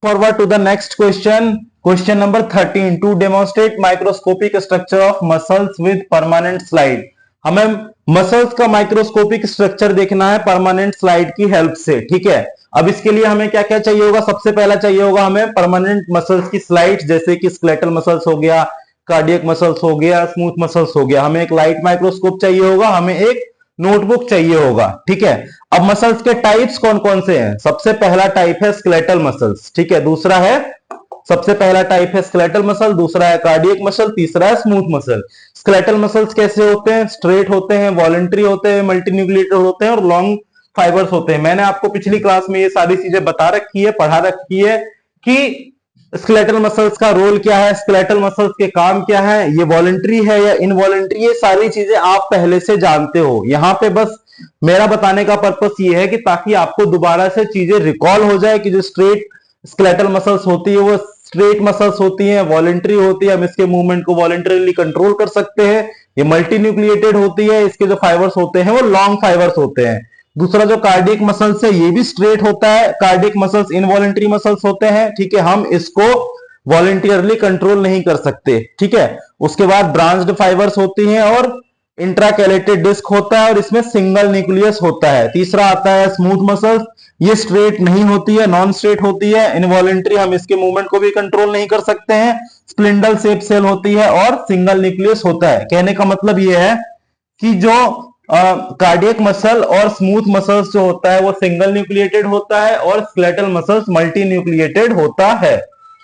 Forward to the next question. Question number 13. To demonstrate microscopic structure of muscles with permanent slide. हमें muscles का microscopic structure देखना है permanent slide की help से। ठीक है, अब इसके लिए हमें क्या क्या चाहिए होगा? सबसे पहला चाहिए होगा हमें परमानेंट मसल्स की स्लाइड, जैसे कि स्केलेटल मसल्स हो गया, कार्डियक मसल्स हो गया, स्मूथ मसल्स हो गया। हमें एक लाइट माइक्रोस्कोप चाहिए होगा, हमें एक नोटबुक चाहिए होगा। ठीक है, अब मसल्स के टाइप्स कौन कौन से हैं? सबसे पहला टाइप है स्केलेटल मसल्स। ठीक है, दूसरा है, सबसे पहला टाइप है स्केलेटल मसल, दूसरा है कार्डियक मसल, तीसरा है स्मूथ मसल। स्केलेटल मसल्स कैसे होते हैं? स्ट्रेट होते हैं, वॉलंटरी होते हैं, मल्टीन्यूक्लिएटेड होते हैं और लॉन्ग फाइबर्स होते हैं। मैंने आपको पिछली क्लास में ये सारी चीजें बता रखी है, पढ़ा रखी है कि स्केलेटल मसल्स का रोल क्या है, स्केलेटल मसल्स के काम क्या है, ये वॉलंटरी है या इनवॉलंटरी, ये सारी चीजें आप पहले से जानते हो। यहां पे बस मेरा बताने का पर्पस ये है कि ताकि आपको दोबारा से चीजें रिकॉल हो जाए कि जो स्ट्रेट स्केलेटल मसल्स होती है वो स्ट्रेट मसल्स होती हैं, वॉलंटरी होती है, हम इसके मूवमेंट को वॉलंटरीली कंट्रोल कर सकते हैं। ये मल्टी न्यूक्लिएटेड होती है, इसके जो फाइबर्स होते हैं वो लॉन्ग फाइबर्स होते हैं। दूसरा जो कार्डियक मसल्स है ये भी स्ट्रेट होता है, कार्डियक मसल्स इनवॉलंटरी मसल्स होते हैं। ठीक है, हम इसको वॉलंटियरली कंट्रोल नहीं कर सकते। ठीक है, उसके बाद ब्रांच्ड फाइबर्स होती हैं और इंट्राकैलेटेड डिस्क होता है और इसमें सिंगल न्यूक्लियस होता है। तीसरा आता है स्मूथ मसल्स, ये स्ट्रेट नहीं होती है, नॉन स्ट्रेट होती है, इनवॉलंटरी, हम इसके मूवमेंट को भी कंट्रोल नहीं कर सकते हैं। स्प्लिंडल शेप सेल होती है और सिंगल न्यूक्लियस होता है। कहने का मतलब यह है कि जो कार्डियक मसल और स्मूथ मसल्स जो होता है वो सिंगल न्यूक्लिएटेड होता है और स्केलेटल मसल्स मल्टी न्यूक्लिएटेड होता है।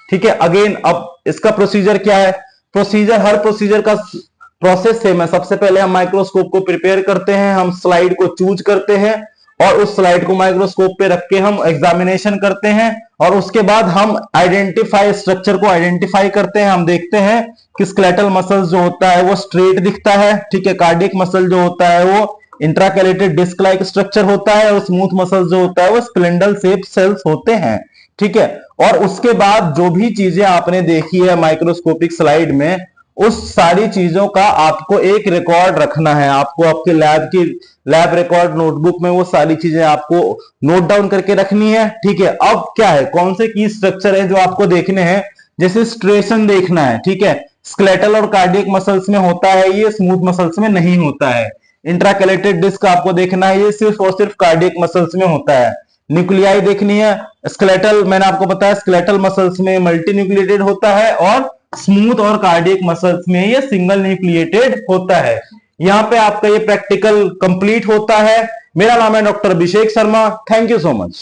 ठीक है, अगेन अब इसका प्रोसीजर क्या है? प्रोसीजर, हर प्रोसीजर का प्रोसेस सेम है। सबसे पहले हम माइक्रोस्कोप को प्रिपेयर करते हैं, हम स्लाइड को चूज करते हैं और उस स्लाइड को माइक्रोस्कोप पे रख के हम एग्जामिनेशन करते हैं और उसके बाद हम आइडेंटिफाई, स्ट्रक्चर को आइडेंटिफाई करते हैं। हम देखते हैं कि स्केलेटल मसल्स जो होता है वो स्ट्रेट दिखता है। ठीक है, कार्डियक मसल जो होता है वो इंट्राकैलेटेड डिस्क लाइक स्ट्रक्चर होता है और स्मूथ मसल जो होता है वो स्प्लिंडल शेप सेल्स होते हैं। ठीक है, और उसके बाद जो भी चीजें आपने देखी है माइक्रोस्कोपिक स्लाइड में, उस सारी चीजों का आपको एक रिकॉर्ड रखना है। आपको आपके लैब रिकॉर्ड नोटबुक में वो सारी चीजें आपको नोट डाउन करके रखनी है। ठीक है, अब क्या है, कौन से की स्ट्रक्चर है जो आपको देखने हैं? जैसे स्ट्रेशन देखना है। ठीक है, स्केलेटल और कार्डियक मसल्स में होता है, ये स्मूथ मसल्स में नहीं होता है। इंट्राकैलेटेड डिस्क आपको देखना है, ये सिर्फ और सिर्फ कार्डियक मसल्स में होता है। न्यूक्लियाई देखनी है, स्केलेटल, मैंने आपको बताया स्केलेटल मसल्स में मल्टी न्यूक्लिएटेड होता है और स्मूथ और कार्डियक मसल्स में ये सिंगल न्यूक्लिएटेड होता है। यहां पे आपका ये प्रैक्टिकल कंप्लीट होता है। मेरा नाम है doctor Abhishek Sharma. Thank you so much.